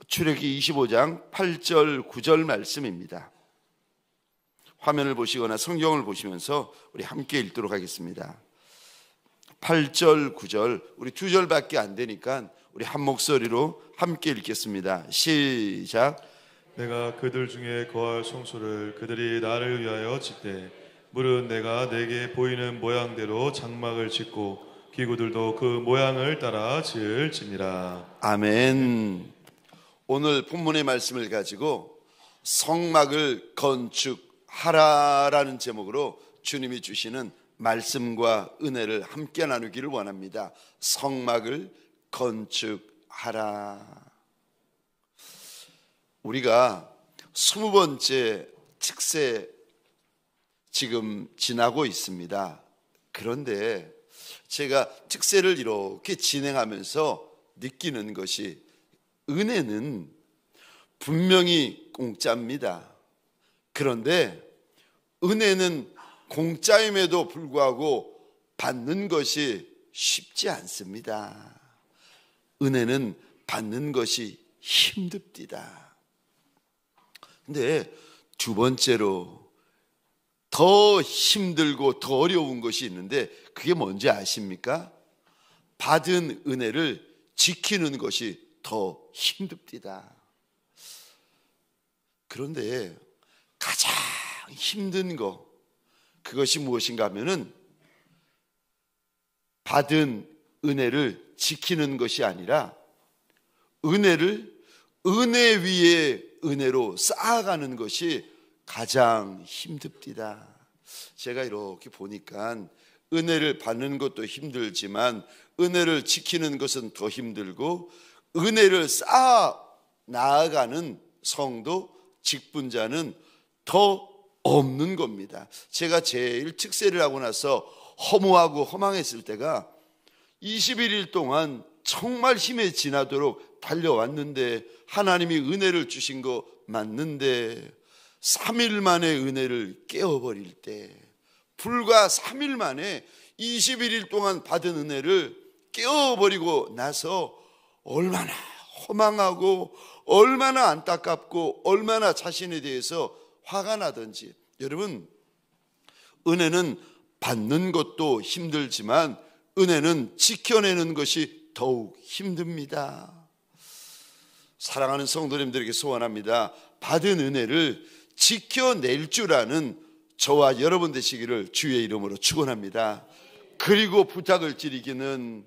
출애굽기 25장 8절 9절 말씀입니다. 화면을 보시거나 성경을 보시면서 우리 함께 읽도록 하겠습니다. 8절 9절, 우리 2절밖에 안 되니까 우리 한 목소리로 함께 읽겠습니다. 시작. 내가 그들 중에 거할 송소를 그들이 나를 위하여 짓되 물은 내가 내게 보이는 모양대로 장막을 짓고 기구들도 그 모양을 따라 지을지니라. 아멘. 오늘 본문의 말씀을 가지고 성막을 건축하라라는 제목으로 주님이 주시는 말씀과 은혜를 함께 나누기를 원합니다. 성막을 건축하라. 우리가 20번째 특세 지금 지나고 있습니다. 그런데 제가 특세를 이렇게 진행하면서 느끼는 것이, 은혜는 분명히 공짜입니다. 그런데 은혜는 공짜임에도 불구하고 받는 것이 쉽지 않습니다. 은혜는 받는 것이 힘듭니다. 근데 두 번째로 더 힘들고 더 어려운 것이 있는데, 그게 뭔지 아십니까? 받은 은혜를 지키는 것이 더 힘듭니다. 그런데 가장 힘든 거, 그것이 무엇인가 하면은 받은 은혜를 지키는 것이 아니라 은혜를 은혜 위에 은혜로 쌓아가는 것이 가장 힘듭니다. 제가 이렇게 보니까 은혜를 받는 것도 힘들지만 은혜를 지키는 것은 더 힘들고, 은혜를 쌓아 나아가는 성도, 직분자는 더 없는 겁니다. 제가 제일 특세를 하고 나서 허무하고 허망했을 때가 21일 동안 정말 힘에 지나도록 달려왔는데, 하나님이 은혜를 주신 거 맞는데 3일 만에 은혜를 깨어버릴 때, 불과 3일 만에 21일 동안 받은 은혜를 깨어버리고 나서 얼마나 허망하고 얼마나 안타깝고 얼마나 자신에 대해서 화가 나든지. 여러분, 은혜는 받는 것도 힘들지만 은혜는 지켜내는 것이 더욱 힘듭니다. 사랑하는 성도님들에게 소원합니다. 받은 은혜를 지켜낼 줄 아는 저와 여러분 되시기를 주의 이름으로 축원합니다. 그리고 부탁을 드리기는,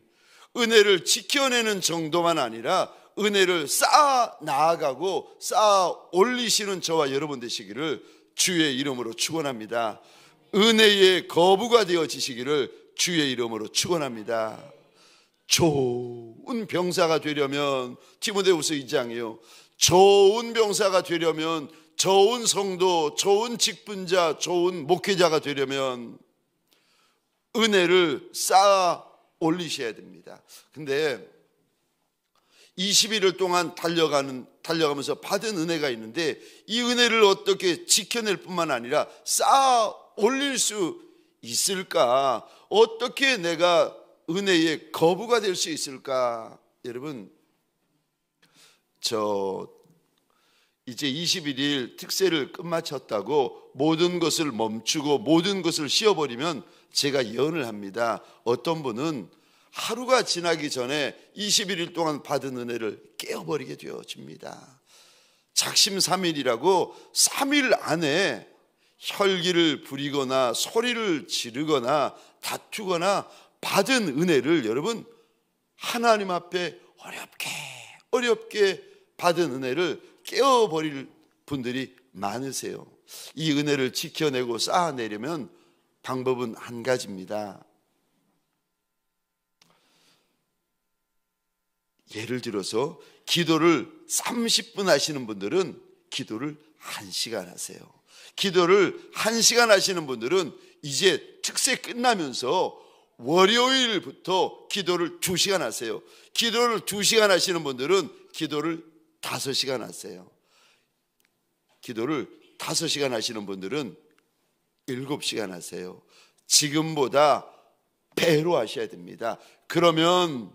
은혜를 지켜내는 정도만 아니라 은혜를 쌓아 나아가고 쌓아 올리시는 저와 여러분 되시기를 주의 이름으로 축원합니다. 은혜의 거부가 되어지시기를 주의 이름으로 축원합니다. 좋은 병사가 되려면, 디모데후서 2장이요, 좋은 병사가 되려면, 좋은 성도, 좋은 직분자, 좋은 목회자가 되려면 은혜를 쌓아 올리셔야 됩니다. 근데 21일 동안 달려가면서 받은 은혜가 있는데, 이 은혜를 어떻게 지켜낼 뿐만 아니라 쌓아 올릴 수 있을까? 어떻게 내가 은혜의 거부가 될 수 있을까? 여러분, 이제 21일 특세를 끝마쳤다고 모든 것을 멈추고 모든 것을 쉬어버리면 제가 예언을 합니다. 어떤 분은 하루가 지나기 전에 21일 동안 받은 은혜를 깨어버리게 되어집니다. 작심삼일이라고 3일 안에 혈기를 부리거나 소리를 지르거나 다투거나 받은 은혜를, 여러분, 하나님 앞에 어렵게 받은 은혜를 깨어버릴 분들이 많으세요. 이 은혜를 지켜내고 쌓아내려면 방법은 한 가지입니다. 예를 들어서 기도를 30분 하시는 분들은 기도를 1시간 하세요. 기도를 1시간 하시는 분들은 이제 특세 끝나면서 월요일부터 기도를 2시간 하세요. 기도를 2시간 하시는 분들은 기도를 5시간 하세요. 기도를 5시간 하시는 분들은 7시간 하세요. 지금보다 배로 하셔야 됩니다. 그러면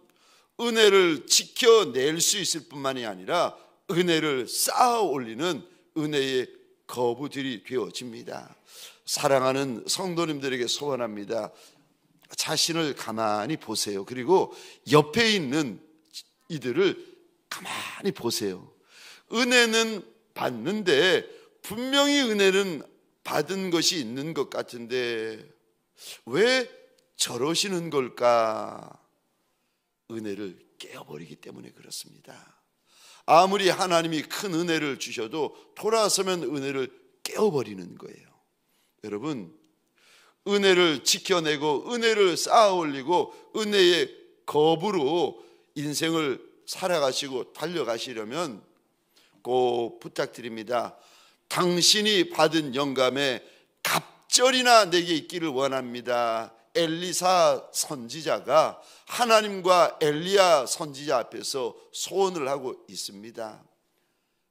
은혜를 지켜낼 수 있을 뿐만이 아니라 은혜를 쌓아 올리는 은혜의 거부들이 되어집니다. 사랑하는 성도님들에게 소원합니다. 자신을 가만히 보세요. 그리고 옆에 있는 이들을 가만히 보세요. 은혜는 받는데 분명히 은혜는 받은 것이 있는 것 같은데 왜 저러시는 걸까? 은혜를 깨어버리기 때문에 그렇습니다. 아무리 하나님이 큰 은혜를 주셔도 돌아서면 은혜를 깨어버리는 거예요. 여러분, 은혜를 지켜내고 은혜를 쌓아 올리고 은혜의 겁으로 인생을 살아가시고 달려가시려면 꼭 부탁드립니다. 당신이 받은 영감에 갑절이나 내게 있기를 원합니다. 엘리사 선지자가 하나님과 엘리야 선지자 앞에서 소원을 하고 있습니다.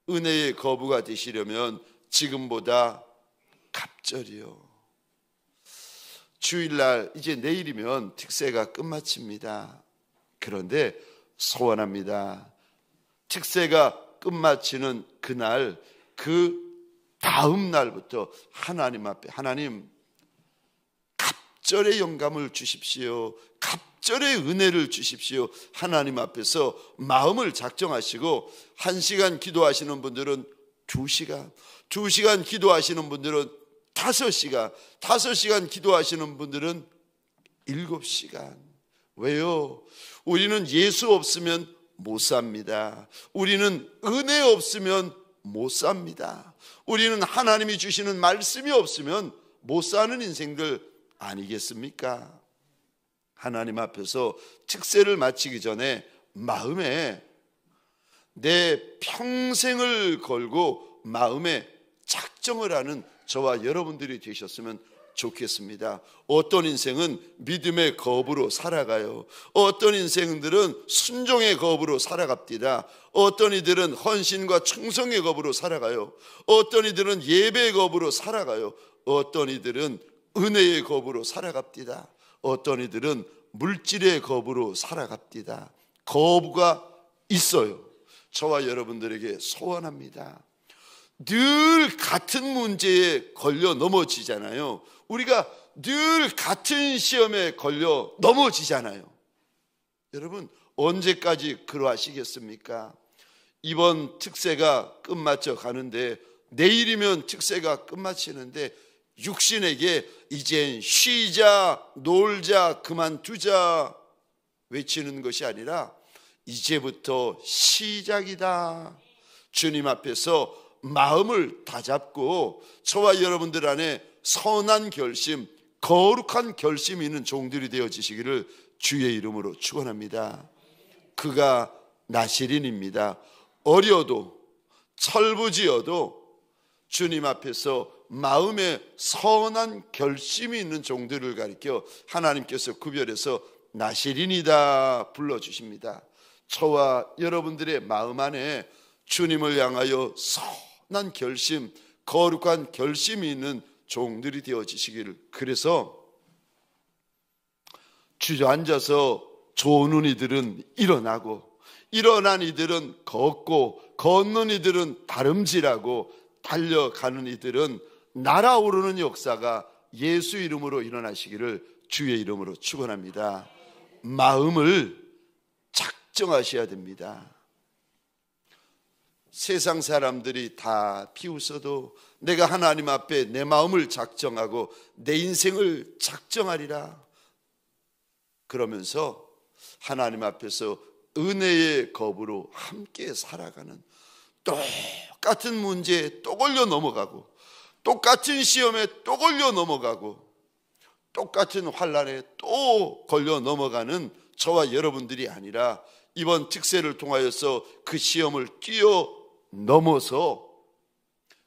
은혜의 거부가 되시려면 지금보다 갑절이요. 주일날 이제 내일이면 특세가 끝마칩니다. 그런데 소원합니다. 특세가 끝마치는 그날 그 다음 날부터 하나님 앞에 하나님 갑절의 영감을 주십시오. 갑절의 은혜를 주십시오. 하나님 앞에서 마음을 작정하시고 1시간 기도하시는 분들은 2시간, 2시간 기도하시는 분들은 5시간, 5시간 기도하시는 분들은 7시간. 왜요? 우리는 예수 없으면 못 삽니다. 우리는 은혜 없으면 못 삽니다. 우리는 하나님이 주시는 말씀이 없으면 못 사는 인생들 아니겠습니까? 하나님 앞에서 특세를 마치기 전에 마음에 내 평생을 걸고 마음에 작정을 하는 저와 여러분들이 되셨으면 좋겠습니다. 어떤 인생은 믿음의 겁으로 살아가요. 어떤 인생들은 순종의 겁으로 살아갑니다. 어떤 이들은 헌신과 충성의 겁으로 살아가요. 어떤 이들은 예배의 겁으로 살아가요. 어떤 이들은 은혜의 겁으로 살아갑니다. 어떤 이들은 물질의 겁으로 살아갑니다. 거부가 있어요. 저와 여러분들에게 소원합니다. 늘 같은 문제에 걸려 넘어지잖아요. 우리가 늘 같은 시험에 걸려 넘어지잖아요. 여러분, 언제까지 그러하시겠습니까? 이번 특세가 끝마쳐 가는데 내일이면 특세가 끝마치는데 육신에게 이젠 쉬자, 놀자, 그만두자 외치는 것이 아니라 이제부터 시작이다. 주님 앞에서 마음을 다잡고 저와 여러분들 안에 선한 결심, 거룩한 결심이 있는 종들이 되어지시기를 주의 이름으로 축원합니다. 그가 나시린입니다. 어려도 철부지어도 주님 앞에서 마음에 선한 결심이 있는 종들을 가리켜 하나님께서 구별해서 나시린이다 불러주십니다. 저와 여러분들의 마음 안에 주님을 향하여 선한 결심, 거룩한 결심이 있는 종들이 되어지시기를. 그래서 주저앉아서 조는 이들은 일어나고 일어난 이들은 걷고 걷는 이들은 다름질하고 달려가는 이들은 날아오르는 역사가 예수 이름으로 일어나시기를 주의 이름으로 축원합니다. 마음을 작정하셔야 됩니다. 세상 사람들이 다 비웃어도 내가 하나님 앞에 내 마음을 작정하고 내 인생을 작정하리라 그러면서 하나님 앞에서 은혜의 겁으로 함께 살아가는, 똑같은 문제에 또 걸려 넘어가고 똑같은 시험에 또 걸려 넘어가고 똑같은 환난에 또 걸려 넘어가는 저와 여러분들이 아니라 이번 특세를 통하여서 그 시험을 뛰어넘어서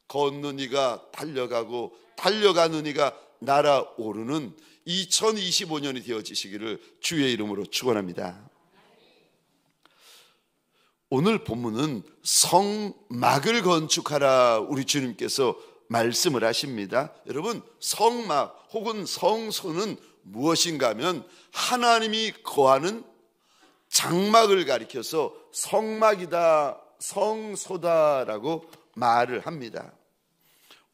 걷는 이가 달려가고 달려가는 이가 날아오르는 2025년이 되어지시기를 주의 이름으로 축원합니다. 오늘 본문은 성막을 건축하라 우리 주님께서 말씀을 하십니다. 여러분, 성막 혹은 성소는 무엇인가 하면 하나님이 거하는 장막을 가리켜서 성막이다, 성소다라고 말을 합니다.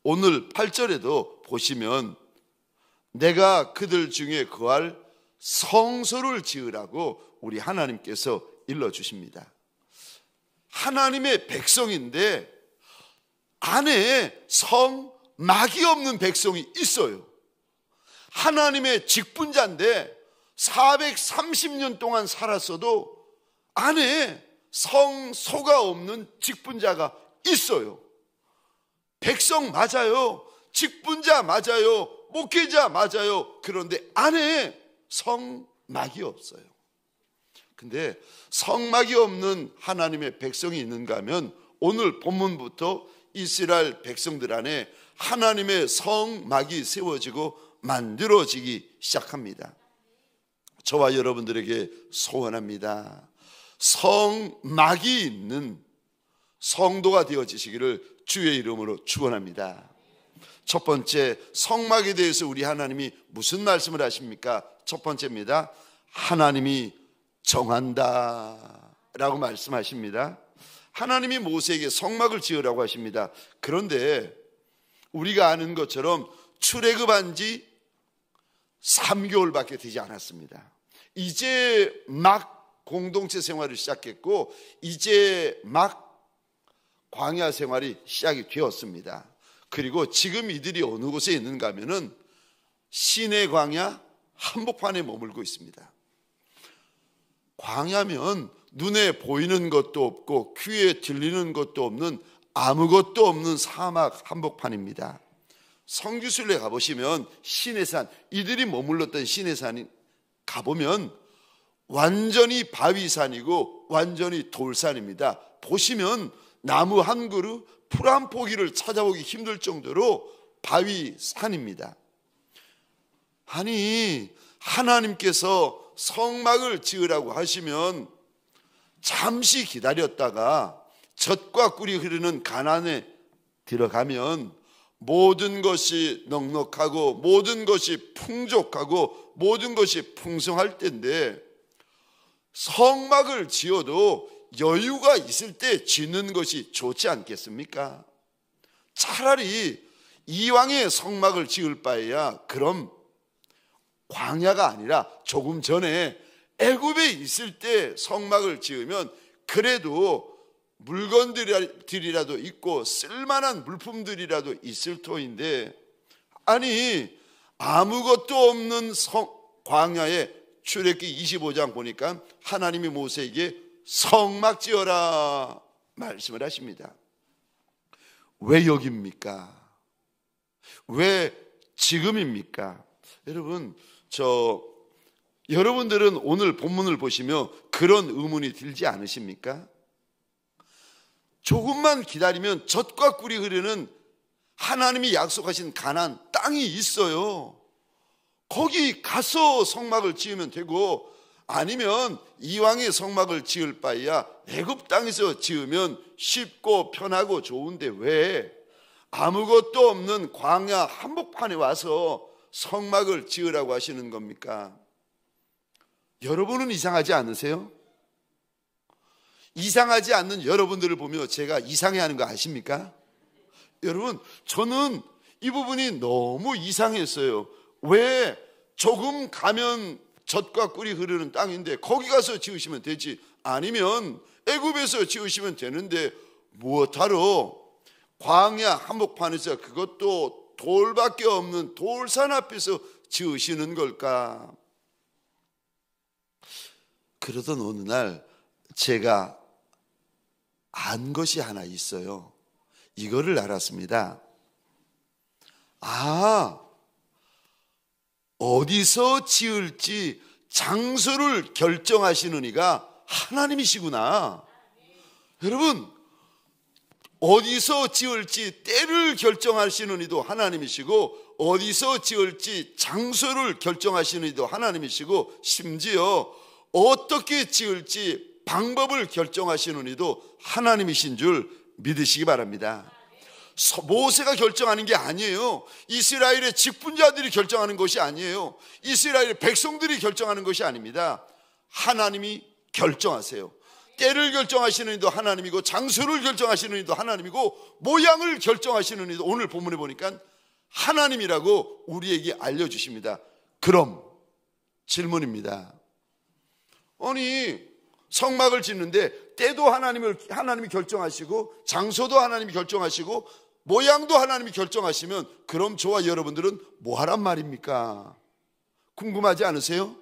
오늘 8절에도 보시면 내가 그들 중에 거할 성소를 지으라고 우리 하나님께서 일러주십니다. 하나님의 백성인데 안에 성막이 없는 백성이 있어요. 하나님의 직분자인데 430년 동안 살았어도 안에 성소가 없는 직분자가 있어요. 백성 맞아요. 직분자 맞아요. 목회자 맞아요. 그런데 안에 성막이 없어요. 근데 성막이 없는 하나님의 백성이 있는가 하면 오늘 본문부터 이스라엘 백성들 안에 하나님의 성막이 세워지고 만들어지기 시작합니다. 저와 여러분들에게 소원합니다. 성막이 있는 성도가 되어지시기를 주의 이름으로 축원합니다. 첫 번째, 성막에 대해서 우리 하나님이 무슨 말씀을 하십니까? 첫 번째입니다. 하나님이 정한다 라고 말씀하십니다. 하나님이 모세에게 성막을 지으라고 하십니다. 그런데 우리가 아는 것처럼 출애굽한 지 3개월밖에 되지 않았습니다. 이제 막 공동체 생활을 시작했고 이제 막 광야 생활이 시작이 되었습니다. 그리고 지금 이들이 어느 곳에 있는가 하면은 시내 광야 한복판에 머물고 있습니다. 광야면 눈에 보이는 것도 없고 귀에 들리는 것도 없는 아무것도 없는 사막 한복판입니다. 성지순례 가보시면 시내산, 이들이 머물렀던 시내산이 가보면 완전히 바위산이고 완전히 돌산입니다. 보시면 나무 한 그루, 풀 한 포기를 찾아오기 힘들 정도로 바위산입니다. 아니 하나님께서 성막을 지으라고 하시면 잠시 기다렸다가 젖과 꿀이 흐르는 가나안에 들어가면 모든 것이 넉넉하고 모든 것이 풍족하고 모든 것이 풍성할 때인데 성막을 지어도 여유가 있을 때 짓는 것이 좋지 않겠습니까? 차라리 이왕에 성막을 지을 바에야 그럼 광야가 아니라 조금 전에 애굽에 있을 때 성막을 지으면 그래도 물건들이라도 있고 쓸만한 물품들이라도 있을 터인데 아니 아무것도 없는 광야에 출애굽기 25장 보니까 하나님이 모세에게 성막 지어라 말씀을 하십니다. 왜 여기입니까? 왜 지금입니까? 여러분들은 오늘 본문을 보시며 그런 의문이 들지 않으십니까? 조금만 기다리면 젖과 꿀이 흐르는 하나님이 약속하신 가나안 땅이 있어요. 거기 가서 성막을 지으면 되고 아니면 이왕에 성막을 지을 바에야 애굽 땅에서 지으면 쉽고 편하고 좋은데 왜 아무것도 없는 광야 한복판에 와서 성막을 지으라고 하시는 겁니까? 여러분은 이상하지 않으세요? 이상하지 않는 여러분들을 보며 제가 이상해하는 거 아십니까? 여러분 저는 이 부분이 너무 이상했어요. 왜 조금 가면 젖과 꿀이 흐르는 땅인데 거기 가서 지으시면 되지 아니면 애굽에서 지으시면 되는데 무엇하러 광야 한복판에서 그것도 돌밖에 없는 돌산 앞에서 지으시는 걸까? 그러던 어느 날 제가 안 것이 하나 있어요. 이거를 알았습니다. 어디서 지을지 장소를 결정하시는 이가 하나님이시구나. 여러분 어디서 지을지 때를 결정하시는 이도 하나님이시고 어디서 지을지 장소를 결정하시는 이도 하나님이시고 심지어 어떻게 지을지 방법을 결정하시는 이도 하나님이신 줄 믿으시기 바랍니다. 모세가 결정하는 게 아니에요. 이스라엘의 직분자들이 결정하는 것이 아니에요. 이스라엘의 백성들이 결정하는 것이 아닙니다. 하나님이 결정하세요. 때를 결정하시는 이도 하나님이고, 장소를 결정하시는 이도 하나님이고, 모양을 결정하시는 이도 오늘 본문에 보니까 하나님이라고 우리에게 알려주십니다. 그럼 질문입니다. 아니, 성막을 짓는데 때도 하나님이 결정하시고, 장소도 하나님이 결정하시고, 모양도 하나님이 결정하시면 그럼 저와 여러분들은 뭐 하란 말입니까? 궁금하지 않으세요?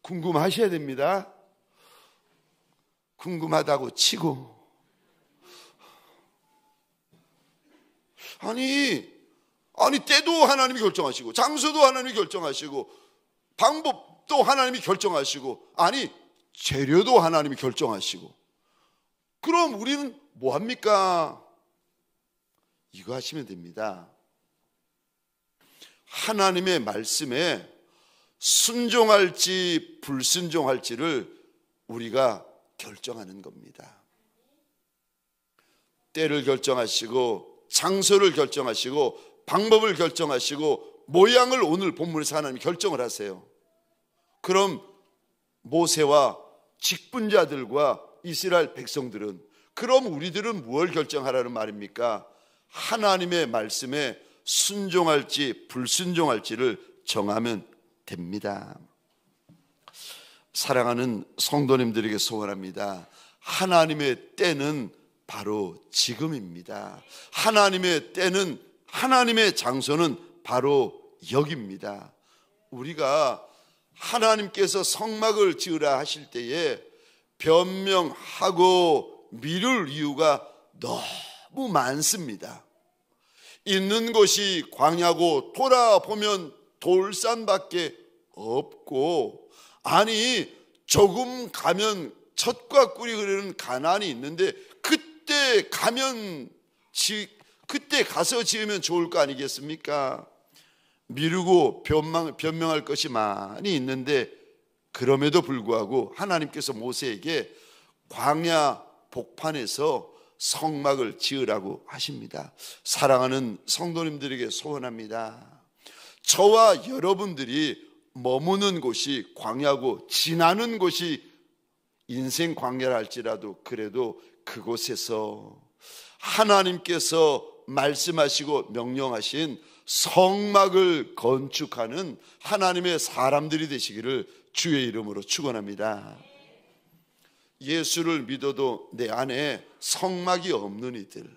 궁금하셔야 됩니다. 궁금하다고 치고, 아니 때도 하나님이 결정하시고, 장소도 하나님이 결정하시고, 방법도 하나님이 결정하시고, 아니 재료도 하나님이 결정하시고, 그럼 우리는 뭐 합니까? 이거 하시면 됩니다. 하나님의 말씀에 순종할지 불순종할지를 우리가 결정하는 겁니다. 때를 결정하시고, 장소를 결정하시고, 방법을 결정하시고, 모양을 오늘 본문에서 하나님이 결정을 하세요. 그럼 모세와 직분자들과 이스라엘 백성들은, 그럼 우리들은 무엇을 결정하라는 말입니까? 하나님의 말씀에 순종할지 불순종할지를 정하면 됩니다. 사랑하는 성도님들에게 소원합니다. 하나님의 때는 바로 지금입니다. 하나님의 때는, 하나님의 장소는 바로 여기입니다. 우리가 하나님께서 성막을 지으라 하실 때에 변명하고 미룰 이유가 너무 많습니다. 있는 곳이 광야고 돌아보면 돌산밖에 없고, 아니 조금 가면 젖과 꿀이 흐르는 가나안이 있는데 그때 가서 지으면 좋을 거 아니겠습니까? 미루고 변명할 것이 많이 있는데, 그럼에도 불구하고 하나님께서 모세에게 광야 복판에서 성막을 지으라고 하십니다. 사랑하는 성도님들에게 소원합니다. 저와 여러분들이 머무는 곳이 광야고 지나는 곳이 인생 광야라 할지라도, 그래도 그곳에서 하나님께서 말씀하시고 명령하신 성막을 건축하는 하나님의 사람들이 되시기를 주의 이름으로 축원합니다. 예수를 믿어도 내 안에 성막이 없는 이들,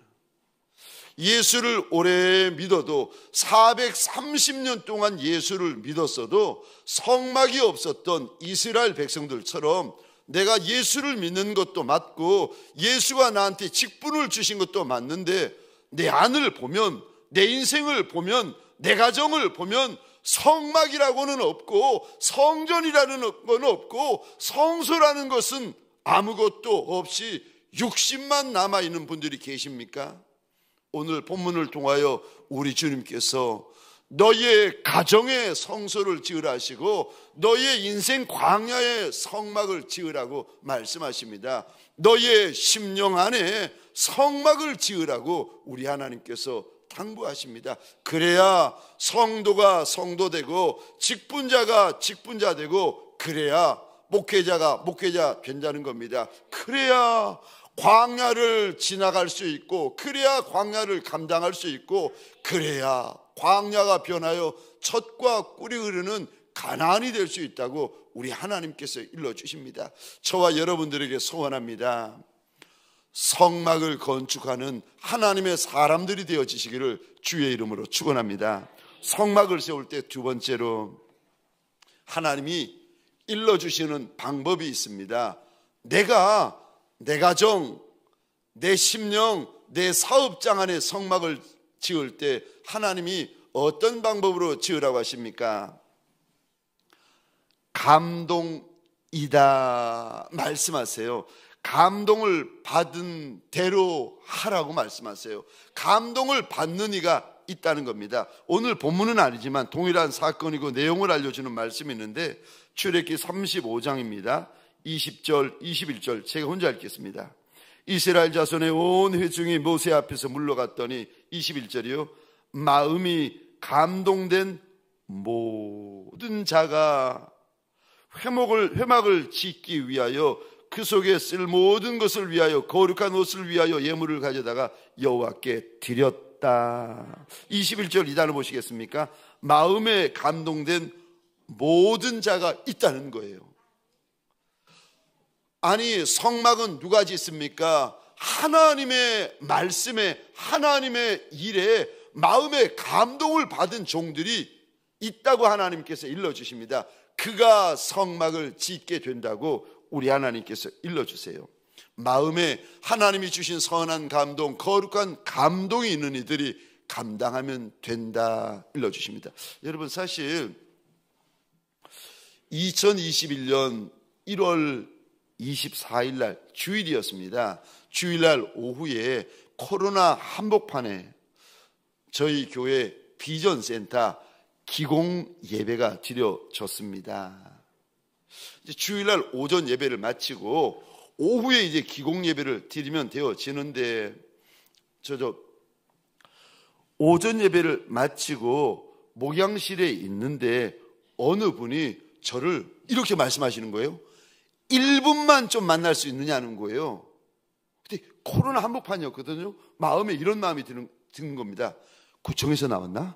예수를 오래 믿어도 430년 동안 예수를 믿었어도 성막이 없었던 이스라엘 백성들처럼, 내가 예수를 믿는 것도 맞고 예수가 나한테 직분을 주신 것도 맞는데, 내 안을 보면, 내 인생을 보면, 내 가정을 보면 성막이라고는 없고, 성전이라는 건 없고, 성소라는 것은 아무것도 없이 60만 남아있는 분들이 계십니까? 오늘 본문을 통하여 우리 주님께서 너희의 가정에 성소를 지으라 하시고, 너희의 인생 광야에 성막을 지으라고 말씀하십니다. 너희의 심령 안에 성막을 지으라고 우리 하나님께서 당부하십니다. 그래야 성도가 성도되고, 직분자가 직분자되고, 그래야 목회자가 목회자 된다는 겁니다. 그래야 광야를 지나갈 수 있고, 그래야 광야를 감당할 수 있고, 그래야 광야가 변하여 젖과 꿀이 흐르는 가나안이 될 수 있다고 우리 하나님께서 일러주십니다. 저와 여러분들에게 소원합니다. 성막을 건축하는 하나님의 사람들이 되어지시기를 주의 이름으로 축원합니다. 성막을 세울 때 두 번째로 하나님이 일러주시는 방법이 있습니다. 내가 내 가정, 내 심령, 내 사업장 안에 성막을 지을 때 하나님이 어떤 방법으로 지으라고 하십니까? 감동이다 말씀하세요. 감동을 받은 대로 하라고 말씀하세요. 감동을 받는 이가 있다는 겁니다. 오늘 본문은 아니지만 동일한 사건이고 내용을 알려주는 말씀이 있는데, 출애굽기 35장입니다. 20절, 21절 제가 혼자 읽겠습니다. 이스라엘 자손의 온 회중이 모세 앞에서 물러갔더니, 21절이요, 마음이 감동된 모든 자가 회막을 짓기 위하여 그 속에 쓸 모든 것을 위하여 거룩한 옷을 위하여 예물을 가져다가 여호와께 드렸다. 21절 이 단어 보시겠습니까? 마음에 감동된 모든 자가 있다는 거예요. 아니, 성막은 누가 짓습니까? 하나님의 말씀에, 하나님의 일에 마음의 감동을 받은 종들이 있다고 하나님께서 일러주십니다. 그가 성막을 짓게 된다고 우리 하나님께서 일러주세요. 마음에 하나님이 주신 선한 감동, 거룩한 감동이 있는 이들이 감당하면 된다 일러주십니다. 여러분, 사실 2021년 1월 24일 날 주일이었습니다. 주일날 오후에 코로나 한복판에 저희 교회 비전센터 기공 예배가 드려졌습니다. 이제 주일날 오전 예배를 마치고 오후에 이제 기공 예배를 드리면 되어지는데, 오전 예배를 마치고 목양실에 있는데 어느 분이 저를 이렇게 말씀하시는 거예요. 1분만 좀 만날 수 있느냐는 거예요. 근데 코로나 한복판이었거든요. 마음에 이런 마음이 드는 겁니다. 구청에서 나왔나?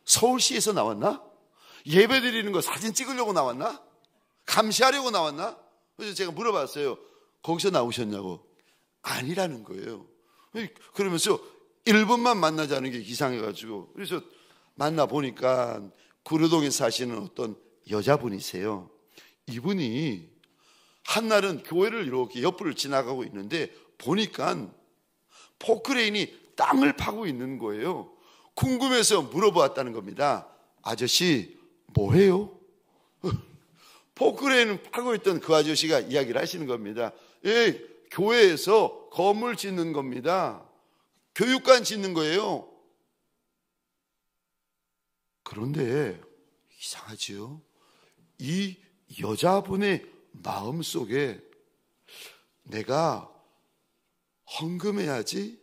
서울시에서 나왔나? 예배 드리는 거 사진 찍으려고 나왔나? 감시하려고 나왔나? 그래서 제가 물어봤어요. 거기서 나오셨냐고. 아니라는 거예요. 그러면서 1분만 만나자는 게 이상해가지고, 그래서 만나보니까 구로동에 사시는 어떤 여자분이세요. 이분이 한날은 교회를 이렇게 옆을 지나가고 있는데 보니까 포크레인이 땅을 파고 있는 거예요. 궁금해서 물어보았다는 겁니다. 아저씨 뭐해요? 포크레인을 파고 있던 그 아저씨가 이야기를 하시는 겁니다. 예, 교회에서 건물 짓는 겁니다. 교육관 짓는 거예요. 그런데 이상하지요? 이 여자분의 마음속에 내가 헌금해야지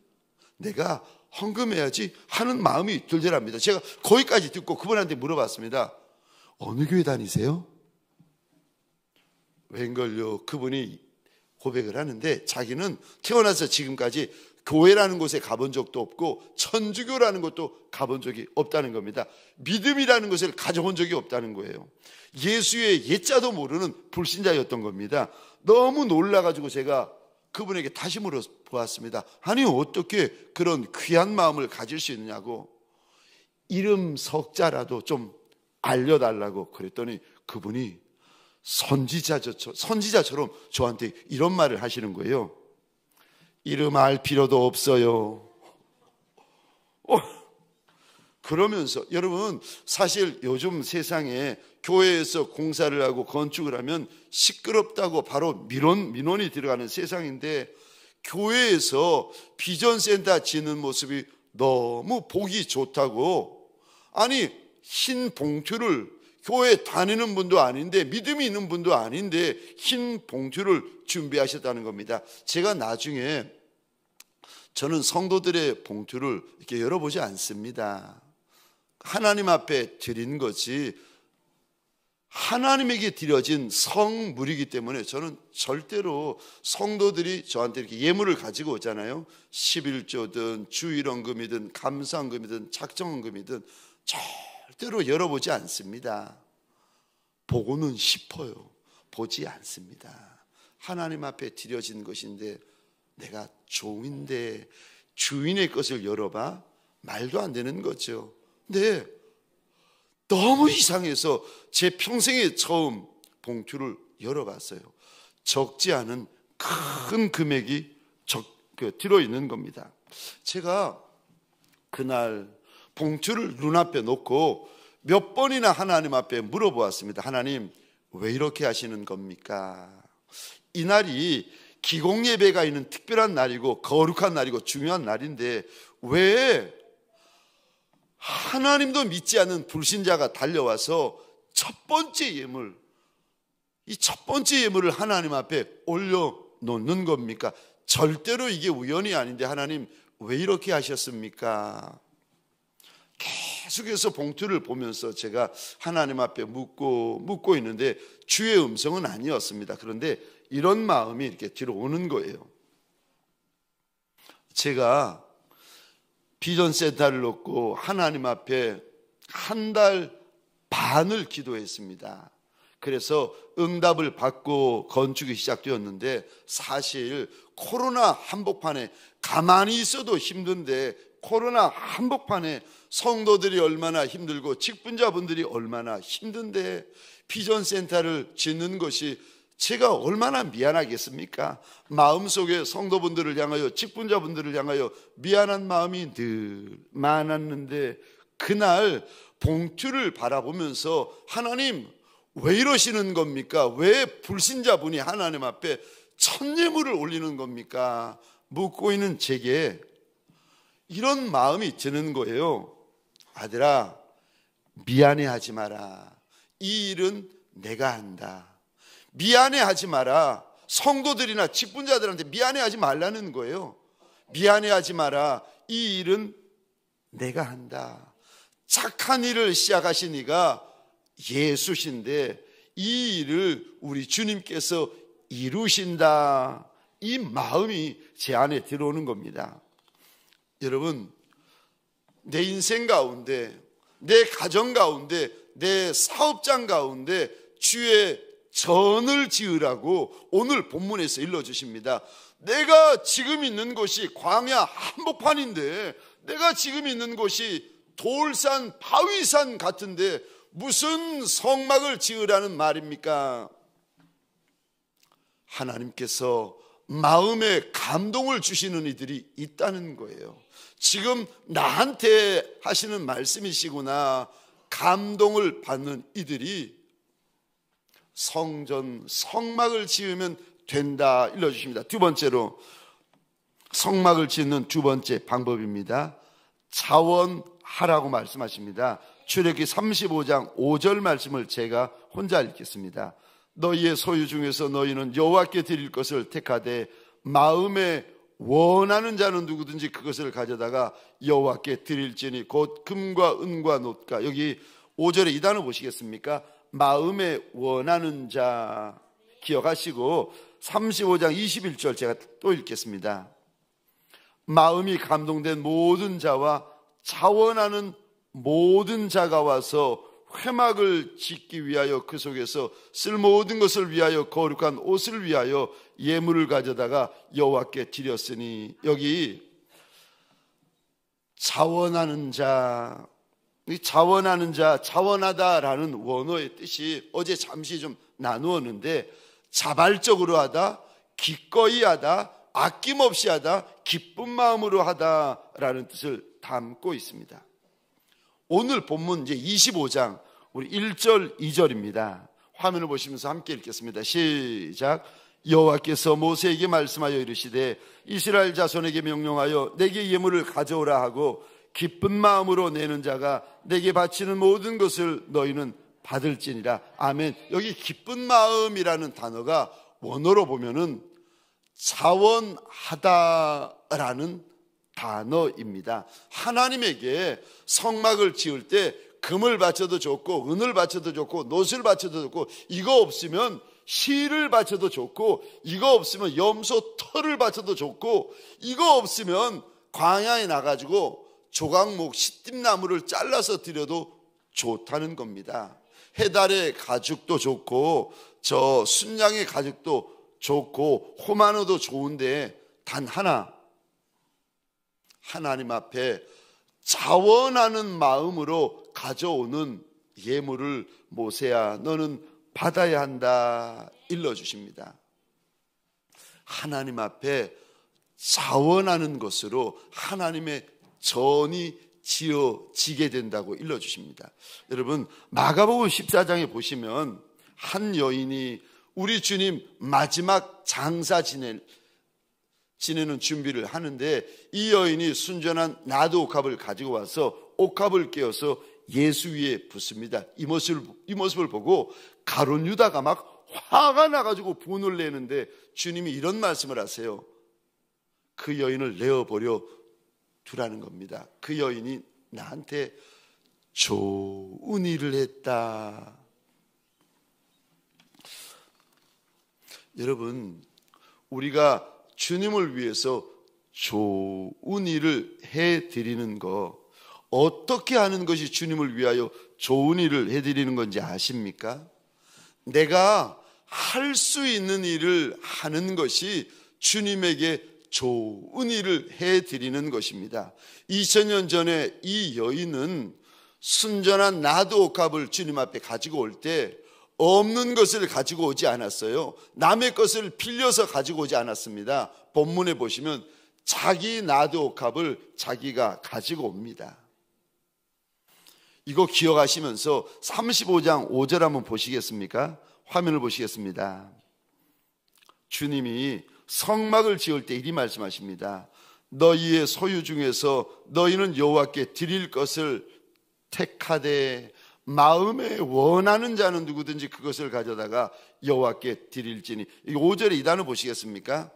하는 마음이 들더랍니다. 제가 거기까지 듣고 그분한테 물어봤습니다. 어느 교회 다니세요? 웬걸요? 그분이 고백을 하는데 자기는 태어나서 지금까지 교회라는 곳에 가본 적도 없고 천주교라는 것도 가본 적이 없다는 겁니다. 믿음이라는 것을 가져본 적이 없다는 거예요. 예수의 예자도 모르는 불신자였던 겁니다. 너무 놀라가지고 제가 그분에게 다시 물어보았습니다. 아니, 어떻게 그런 귀한 마음을 가질 수 있느냐고. 이름 석자라도 좀 알려달라고 그랬더니 그분이 선지자처럼 저한테 이런 말을 하시는 거예요. 이름 알 필요도 없어요. 그러면서 여러분, 사실 요즘 세상에 교회에서 공사를 하고 건축을 하면 시끄럽다고 바로 민원이 들어가는 세상인데, 교회에서 비전센터 짓는 모습이 너무 보기 좋다고, 아니 흰 봉투를, 교회 다니는 분도 아닌데 믿음이 있는 분도 아닌데 흰 봉투를 준비하셨다는 겁니다. 제가 나중에, 저는 성도들의 봉투를 이렇게 열어보지 않습니다. 하나님 앞에 드린 것이 하나님에게 드려진 성물이기 때문에 저는 절대로 성도들이 저한테 이렇게 예물을 가지고 오잖아요. 11조든 주일헌금이든 감사헌금이든 작정헌금이든 절대로 열어보지 않습니다. 보고는 싶어요. 보지 않습니다. 하나님 앞에 드려진 것인데 내가 종인데 주인의 것을 열어봐? 말도 안 되는 거죠. 근데 너무 이상해서 제 평생에 처음 봉투를 열어봤어요. 적지 않은 큰 금액이 들어있는 겁니다. 제가 그날 봉투를 눈앞에 놓고 몇 번이나 하나님 앞에 물어보았습니다. 하나님, 왜 이렇게 하시는 겁니까? 이날이 기공예배가 있는 특별한 날이고 거룩한 날이고 중요한 날인데 왜 하나님도 믿지 않는 불신자가 달려와서 첫 번째 예물, 이 첫 번째 예물을 하나님 앞에 올려놓는 겁니까? 절대로 이게 우연이 아닌데 하나님 왜 이렇게 하셨습니까? 계속해서 봉투를 보면서 제가 하나님 앞에 묻고 있는데 주의 음성은 아니었습니다. 그런데 이런 마음이 이렇게 들어오는 거예요. 제가 비전센터를 놓고 하나님 앞에 한 달 반을 기도했습니다. 그래서 응답을 받고 건축이 시작되었는데, 사실 코로나 한복판에 가만히 있어도 힘든데, 코로나 한복판에 성도들이 얼마나 힘들고 직분자분들이 얼마나 힘든데 비전센터를 짓는 것이 제가 얼마나 미안하겠습니까? 마음속에 성도분들을 향하여, 직분자분들을 향하여 미안한 마음이 늘 많았는데, 그날 봉투를 바라보면서 하나님 왜 이러시는 겁니까? 왜 불신자분이 하나님 앞에 천예물을 올리는 겁니까? 묻고 있는 제게 이런 마음이 드는 거예요. 아들아, 미안해하지 마라. 이 일은 내가 한다. 미안해하지 마라. 성도들이나 직분자들한테 미안해하지 말라는 거예요. 미안해하지 마라. 이 일은 내가 한다. 착한 일을 시작하신 이가 예수신데 이 일을 우리 주님께서 이루신다. 이 마음이 제 안에 들어오는 겁니다. 여러분, 내 인생 가운데, 내 가정 가운데, 내 사업장 가운데 주의 전을 지으라고 오늘 본문에서 일러주십니다. 내가 지금 있는 곳이 광야 한복판인데, 내가 지금 있는 곳이 돌산 바위산 같은데 무슨 성막을 지으라는 말입니까? 하나님께서 마음에 감동을 주시는 이들이 있다는 거예요. 지금 나한테 하시는 말씀이시구나. 감동을 받는 이들이 성전, 성막을 지으면 된다 일러주십니다. 두 번째로, 성막을 짓는 두 번째 방법입니다. 자원하라고 말씀하십니다. 출애굽기 35장 5절 말씀을 제가 혼자 읽겠습니다. 너희의 소유 중에서 너희는 여호와께 드릴 것을 택하되 마음에 원하는 자는 누구든지 그것을 가져다가 여호와께 드릴지니 곧 금과 은과 놋과, 여기 5절에 이 단어 보시겠습니까? 마음에 원하는 자 기억하시고 35장 21절 제가 또 읽겠습니다. 마음이 감동된 모든 자와 자원하는 모든 자가 와서 회막을 짓기 위하여 그 속에서 쓸 모든 것을 위하여 거룩한 옷을 위하여 예물을 가져다가 여호와께 드렸으니, 여기 자원하는 자, 자원하는 자, 자원하다라는 원어의 뜻이 어제 잠시 좀 나누었는데, 자발적으로 하다, 기꺼이 하다, 아낌없이 하다, 기쁜 마음으로 하다라는 뜻을 담고 있습니다. 오늘 본문 이제 25장 우리 1절 2절입니다. 화면을 보시면서 함께 읽겠습니다. 시작. 여호와께서 모세에게 말씀하여 이르시되 이스라엘 자손에게 명령하여 내게 예물을 가져오라 하고 기쁜 마음으로 내는 자가 내게 바치는 모든 것을 너희는 받을지니라. 아멘. 여기 기쁜 마음이라는 단어가 원어로 보면은 자원하다라는 단어입니다. 하나님에게 성막을 지을 때 금을 바쳐도 좋고 은을 바쳐도 좋고 놋을 바쳐도 좋고, 이거 없으면 실을 바쳐도 좋고, 이거 없으면 염소 털을 바쳐도 좋고, 이거 없으면 광야에 나가지고 조각목 시띠나무를 잘라서 드려도 좋다는 겁니다. 해달의 가죽도 좋고 저 순양의 가죽도 좋고 호마노도 좋은데, 단 하나, 하나님 앞에 자원하는 마음으로 가져오는 예물을 모세야 너는 받아야 한다 일러주십니다. 하나님 앞에 자원하는 것으로 하나님의 전이 지어지게 된다고 일러주십니다. 여러분, 마가복음 14장에 보시면 한 여인이 우리 주님 마지막 장사 지내는 준비를 하는데, 이 여인이 순전한 나드 옥합을 가지고 와서 옥합을 깨어서 예수 위에 붓습니다. 이 모습을 보고 가룟 유다가 막 화가 나가지고 분을 내는데 주님이 이런 말씀을 하세요. 그 여인을 내어버려 두라는 겁니다. 그 여인이 나한테 좋은 일을 했다. 여러분, 우리가 주님을 위해서 좋은 일을 해드리는 거, 어떻게 하는 것이 주님을 위하여 좋은 일을 해드리는 건지 아십니까? 내가 할 수 있는 일을 하는 것이 주님에게 좋은 일을 해드리는 것입니다. 2000년 전에 이 여인은 순전한 나드 옥합을 주님 앞에 가지고 올 때 없는 것을 가지고 오지 않았어요. 남의 것을 빌려서 가지고 오지 않았습니다. 본문에 보시면 자기 나드 옥합을 자기가 가지고 옵니다. 이거 기억하시면서 35장 5절 한번 보시겠습니까? 화면을 보시겠습니다. 주님이 성막을 지을 때 이리 말씀하십니다. 너희의 소유 중에서 너희는 여호와께 드릴 것을 택하되 마음에 원하는 자는 누구든지 그것을 가져다가 여호와께 드릴지니. 5절에 이 단어 보시겠습니까?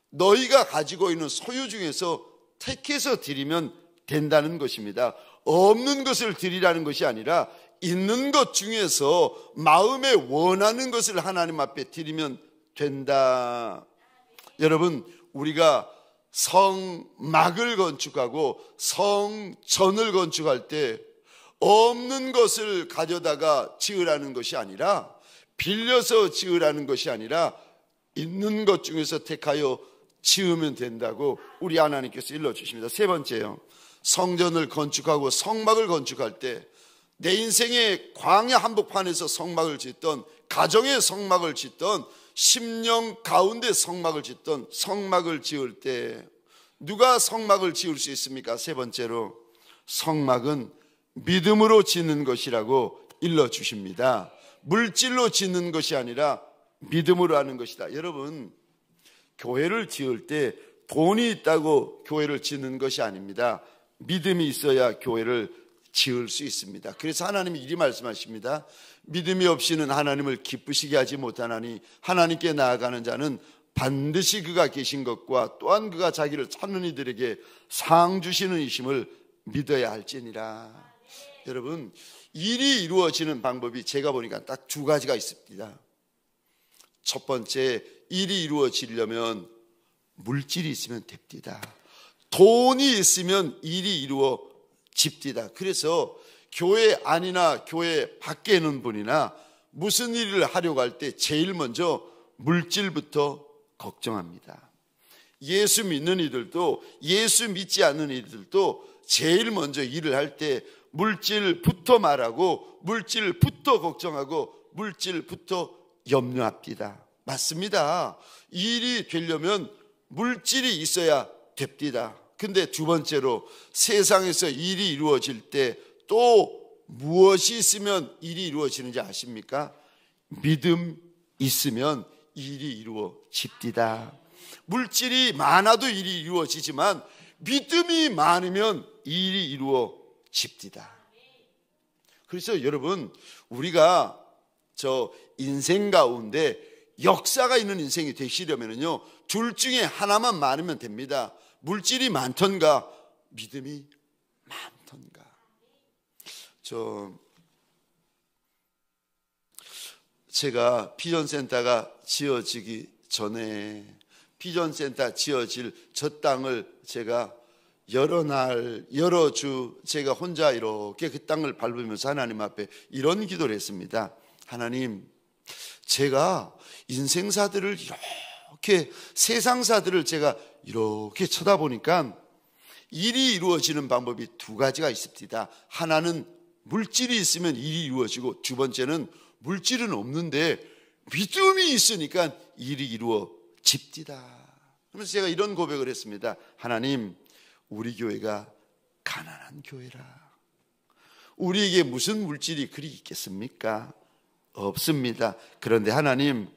너희가 가지고 있는 소유 중에서 택해서 드리면 된다는 것입니다. 없는 것을 드리라는 것이 아니라 있는 것 중에서 마음에 원하는 것을 하나님 앞에 드리면 된다. 여러분, 우리가 성막을 건축하고 성전을 건축할 때 없는 것을 가져다가 지으라는 것이 아니라, 빌려서 지으라는 것이 아니라 있는 것 중에서 택하여 지으면 된다고 우리 하나님께서 일러주십니다. 세 번째요, 성전을 건축하고 성막을 건축할 때 내 인생의 광야 한복판에서 성막을 짓던, 가정의 성막을 짓던, 심령 가운데 성막을 짓던, 성막을 지을 때 누가 성막을 지을 수 있습니까? 세 번째로, 성막은 믿음으로 짓는 것이라고 일러주십니다. 물질로 짓는 것이 아니라 믿음으로 하는 것이다. 여러분, 교회를 지을 때 돈이 있다고 교회를 짓는 것이 아닙니다. 믿음이 있어야 교회를 지을 수 있습니다. 그래서 하나님이 이리 말씀하십니다. 믿음이 없이는 하나님을 기쁘시게 하지 못하나니 하나님께 나아가는 자는 반드시 그가 계신 것과 또한 그가 자기를 찾는 이들에게 상 주시는 이심을 믿어야 할지니라. 여러분, 일이 이루어지는 방법이 제가 보니까 딱 두 가지가 있습니다. 첫 번째, 일이 이루어지려면 물질이 있으면 됩니다. 돈이 있으면 일이 이루어집니다. 그래서 교회 안이나 교회 밖에 있는 분이나 무슨 일을 하려고 할 때 제일 먼저 물질부터 걱정합니다. 예수 믿는 이들도 예수 믿지 않는 이들도 제일 먼저 일을 할 때 물질부터 말하고 물질부터 걱정하고 물질부터 염려합니다. 맞습니다. 일이 되려면 물질이 있어야 됩니다. 근데 두 번째로, 세상에서 일이 이루어질 때 또 무엇이 있으면 일이 이루어지는지 아십니까? 믿음 있으면 일이 이루어집니다. 물질이 많아도 일이 이루어지지만 믿음이 많으면 일이 이루어집니다. 그래서 여러분, 우리가 인생 가운데 역사가 있는 인생이 되시려면요, 둘 중에 하나만 많으면 됩니다. 물질이 많던가 믿음이 많던가. 제가 비전센터가 지어지기 전에 비전센터 지어질 저 땅을 제가 여러 날 여러 주 제가 혼자 이렇게 그 땅을 밟으면서 하나님 앞에 이런 기도를 했습니다. 하나님, 제가 인생사들을 이렇게, 세상사들을 제가 이렇게 쳐다보니까 일이 이루어지는 방법이 두 가지가 있습니다. 하나는 물질이 있으면 일이 이루어지고, 두 번째는 물질은 없는데 믿음이 있으니까 일이 이루어집니다. 그래서 제가 이런 고백을 했습니다. 하나님, 우리 교회가 가난한 교회라. 우리에게 무슨 물질이 그리 있겠습니까? 없습니다. 그런데 하나님,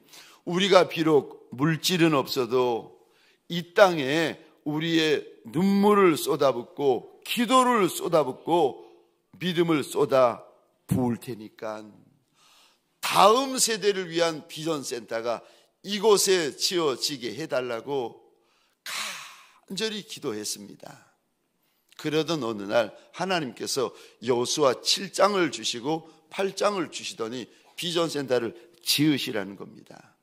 우리가 비록 물질은 없어도 이 땅에 우리의 눈물을 쏟아붓고 기도를 쏟아붓고 믿음을 쏟아 부을 테니까 다음 세대를 위한 비전센터가 이곳에 지어지게 해달라고 간절히 기도했습니다. 그러던 어느 날 하나님께서 여호수아 7장을 주시고 8장을 주시더니 비전센터를 지으시라는 겁니다.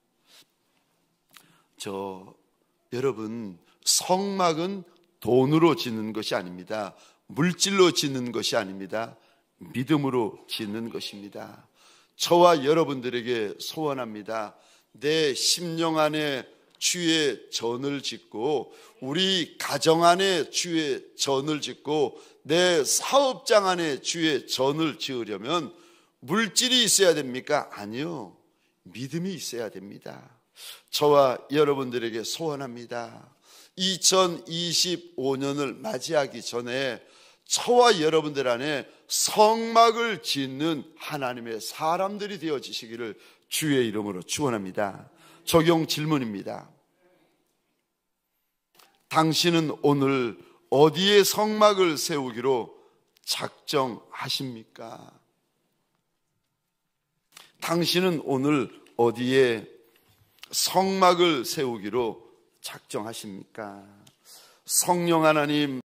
여러분, 성막은 돈으로 짓는 것이 아닙니다. 물질로 짓는 것이 아닙니다. 믿음으로 짓는 것입니다. 저와 여러분들에게 소원합니다. 내 심령 안에 주의 전을 짓고, 우리 가정 안에 주의 전을 짓고, 내 사업장 안에 주의 전을 지으려면 물질이 있어야 됩니까? 아니요, 믿음이 있어야 됩니다. 저와 여러분들에게 소원합니다. 2025년을 맞이하기 전에 저와 여러분들 안에 성막을 짓는 하나님의 사람들이 되어지시기를 주의 이름으로 축원합니다. 적용 질문입니다. 당신은 오늘 어디에 성막을 세우기로 작정하십니까? 당신은 오늘 어디에 성막을 세우기로 작정하십니까? 성령 하나님,